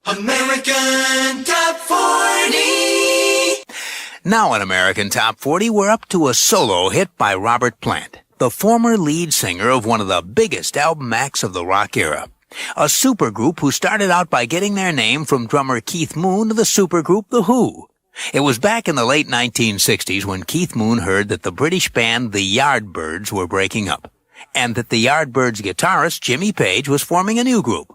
American Top 40. Now in American Top 40, we're up to a solo hit by Robert Plant, the former lead singer of one of the biggest album acts of the rock era. A supergroup who started out by getting their name from drummer Keith Moon of the supergroup The Who. It was back in the late 1960s when Keith Moon heard that the British band The Yardbirds were breaking up, and that the Yardbirds guitarist Jimmy Page was forming a new group.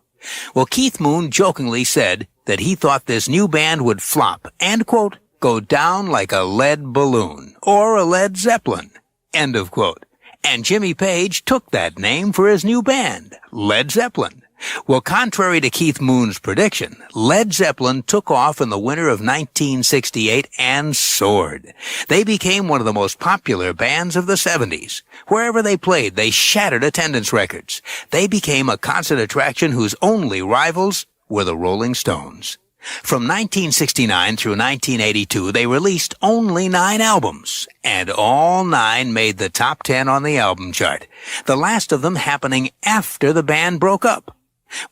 Well, Keith Moon jokingly said that he thought this new band would flop and, quote, go down like a lead balloon or a Led Zeppelin, end of quote. And Jimmy Page took that name for his new band, Led Zeppelin. Well, contrary to Keith Moon's prediction, Led Zeppelin took off in the winter of 1968 and soared. They became one of the most popular bands of the 70s. Wherever they played, they shattered attendance records. They became a concert attraction whose only rivals were the Rolling Stones. From 1969 through 1982, they released only 9 albums, and all 9 made the top 10 on the album chart, the last of them happening after the band broke up.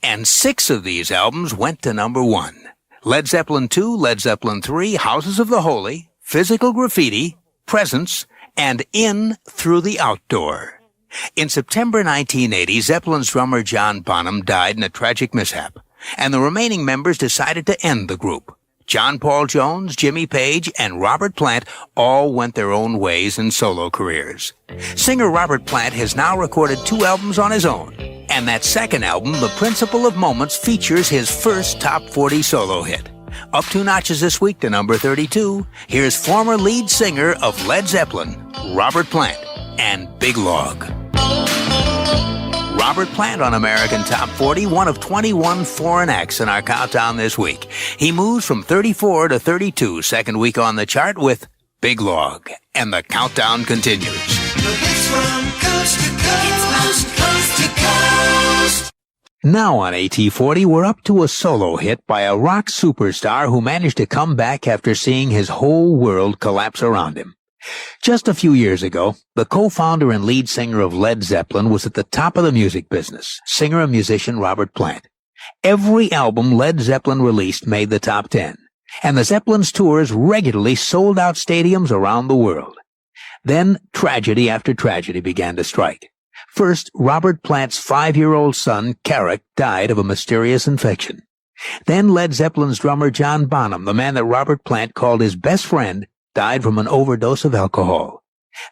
And 6 of these albums went to number 1. Led Zeppelin II, Led Zeppelin III, Houses of the Holy, Physical Graffiti, Presence, and In Through the Outdoor. In September 1980, Zeppelin's drummer John Bonham died in a tragic mishap, and the remaining members decided to end the group. John Paul Jones, Jimmy Page, and Robert Plant all went their own ways in solo careers. Singer Robert Plant has now recorded 2 albums on his own, and that second album, The Principle of Moments, features his first top 40 solo hit. Up 2 notches this week to number 32, here's former lead singer of Led Zeppelin, Robert Plant, and Big Log. Robert Plant on American Top 40, one of 21 foreign acts in our countdown this week. He moves from 34 to 32, second week on the chart with Big Log, and the countdown continues. The hits from coast to coast, coast to coast. Now on AT40, we're up to a solo hit by a rock superstar who managed to come back after seeing his whole world collapse around him. Just a few years ago, the co-founder and lead singer of Led Zeppelin was at the top of the music business, singer and musician Robert Plant. Every album Led Zeppelin released made the top 10, and the Zeppelin's tours regularly sold out stadiums around the world. Then tragedy after tragedy began to strike. First, Robert Plant's 5-year-old son, Carrick, died of a mysterious infection. Then Led Zeppelin's drummer John Bonham, the man that Robert Plant called his best friend, died from an overdose of alcohol.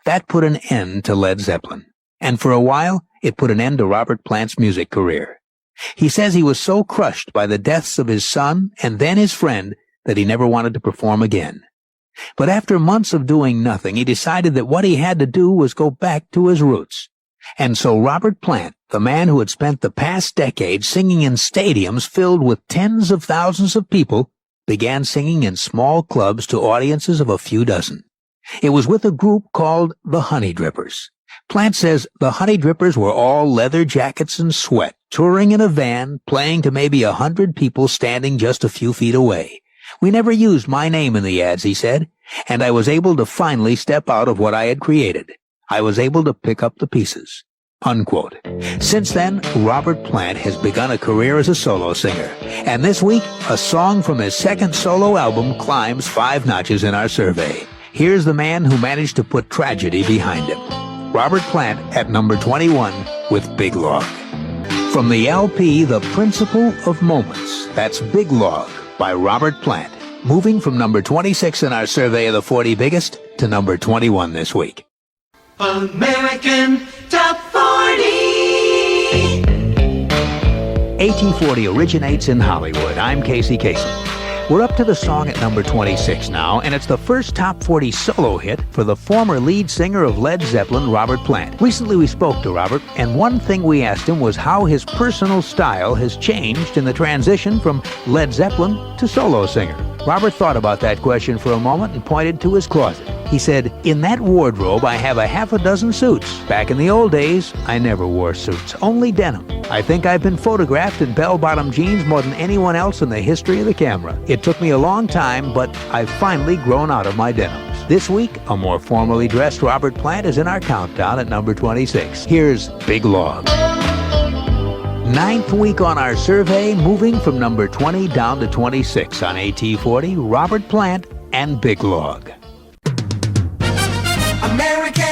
That put an end to Led Zeppelin, and for a while, it put an end to Robert Plant's music career. He says he was so crushed by the deaths of his son and then his friend that he never wanted to perform again. But after months of doing nothing, he decided that what he had to do was go back to his roots. And so Robert Plant, the man who had spent the past decade singing in stadiums filled with tens of thousands of people, began singing in small clubs to audiences of a few dozen. It was with a group called the Honeydrippers. Plant says the Honeydrippers were all leather jackets and sweat, touring in a van, playing to maybe 100 people standing just a few feet away. We never used my name in the ads, he said, and I was able to finally step out of what I had created. I was able to pick up the pieces. Unquote. Since then, Robert Plant has begun a career as a solo singer, and this week, a song from his second solo album climbs 5 notches in our survey. Here's the man who managed to put tragedy behind him. Robert Plant at number 21 with Big Log. From the LP, The Principle of Moments, that's Big Log by Robert Plant, moving from number 26 in our survey of the 40 biggest to number 21 this week. American Top 40. AT40 originates in Hollywood. I'm Casey Kasem. We're up to the song at number 26 now, and it's the first top 40 solo hit for the former lead singer of Led Zeppelin, Robert Plant. Recently we spoke to Robert, and one thing we asked him was how his personal style has changed in the transition from Led Zeppelin to solo singer. Robert thought about that question for a moment and pointed to his closet. He said, "In that wardrobe, I have a half a dozen suits. Back in the old days, I never wore suits, only denim. I think I've been photographed in bell-bottom jeans more than anyone else in the history of the camera. It took me a long time, but I've finally grown out of my denims." This week, a more formally dressed Robert Plant is in our countdown at number 26. Here's Big Log. Ninth week on our survey, moving from number 20 down to 26 on AT40, Robert Plant and Big Log.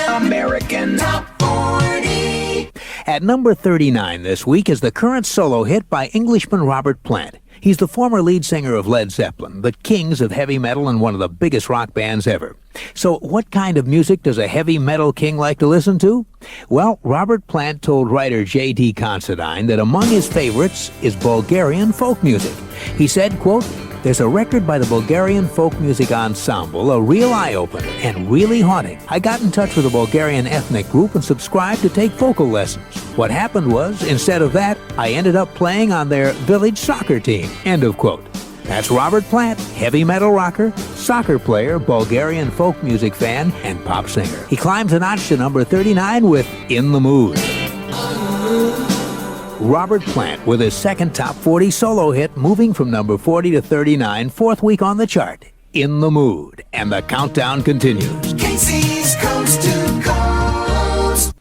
American Top 40. At number 39 this week is the current solo hit by Englishman Robert Plant. He's the former lead singer of Led Zeppelin, the kings of heavy metal and one of the biggest rock bands ever. So what kind of music does a heavy metal king like to listen to? Well, Robert Plant told writer J.D. Considine that among his favorites is Bulgarian folk music. He said, quote, "There's a record by the Bulgarian Folk Music Ensemble, a real eye-opener and really haunting. I got in touch with a Bulgarian ethnic group and subscribed to take vocal lessons. What happened was, instead of that, I ended up playing on their village soccer team." End of quote. That's Robert Plant, heavy metal rocker, soccer player, Bulgarian folk music fan, and pop singer. He climbs a notch to number 39 with In the Mood. Robert Plant with his second top 40 solo hit, moving from number 40 to 39, fourth week on the chart, In the Mood. And the countdown continues. Casey's Coast to Coast.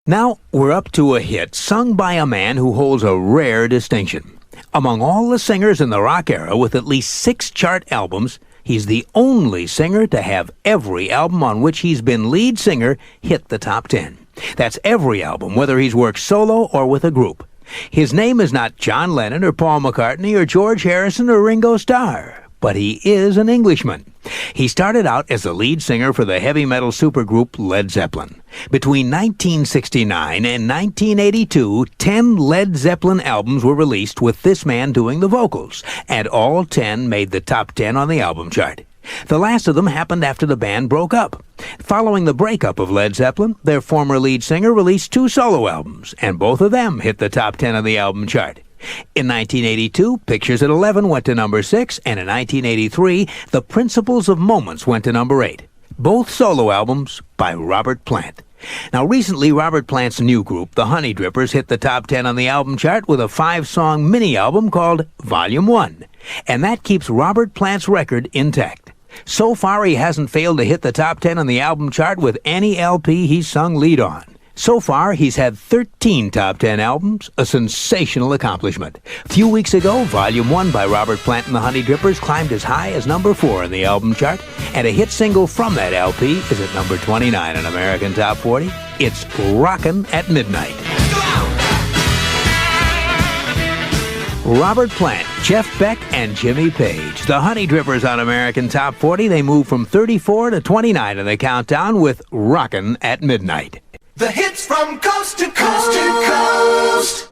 Now we're up to a hit sung by a man who holds a rare distinction. Among all the singers in the rock era with at least 6 chart albums, he's the only singer to have every album on which he's been lead singer hit the top 10. That's every album, whether he's worked solo or with a group. His name is not John Lennon or Paul McCartney or George Harrison or Ringo Starr, but he is an Englishman. He started out as the lead singer for the heavy metal supergroup Led Zeppelin. Between 1969 and 1982, 10 Led Zeppelin albums were released with this man doing the vocals, and all 10 made the top 10 on the album chart. The last of them happened after the band broke up. Following the breakup of Led Zeppelin, their former lead singer released 2 solo albums, and both of them hit the top 10 on the album chart. In 1982, Pictures at 11 went to number 6, and in 1983, The Principles of Moments went to number 8. Both solo albums by Robert Plant. Now, recently, Robert Plant's new group, the Honeydrippers, hit the top 10 on the album chart with a 5-song mini-album called Volume 1. And that keeps Robert Plant's record intact. So far, he hasn't failed to hit the top 10 on the album chart with any LP he's sung lead on. So far, he's had 13 top 10 albums, a sensational accomplishment. A few weeks ago, Volume 1 by Robert Plant and the Honeydrippers climbed as high as number 4 in the album chart, and a hit single from that LP is at number 29 on American Top 40. It's Rockin' at Midnight. Robert Plant, Jeff Beck, and Jimmy Page. The Honeydrippers on American Top 40. They move from 34 to 29 in the countdown with Rockin' at Midnight. The hits from coast to coast to coast.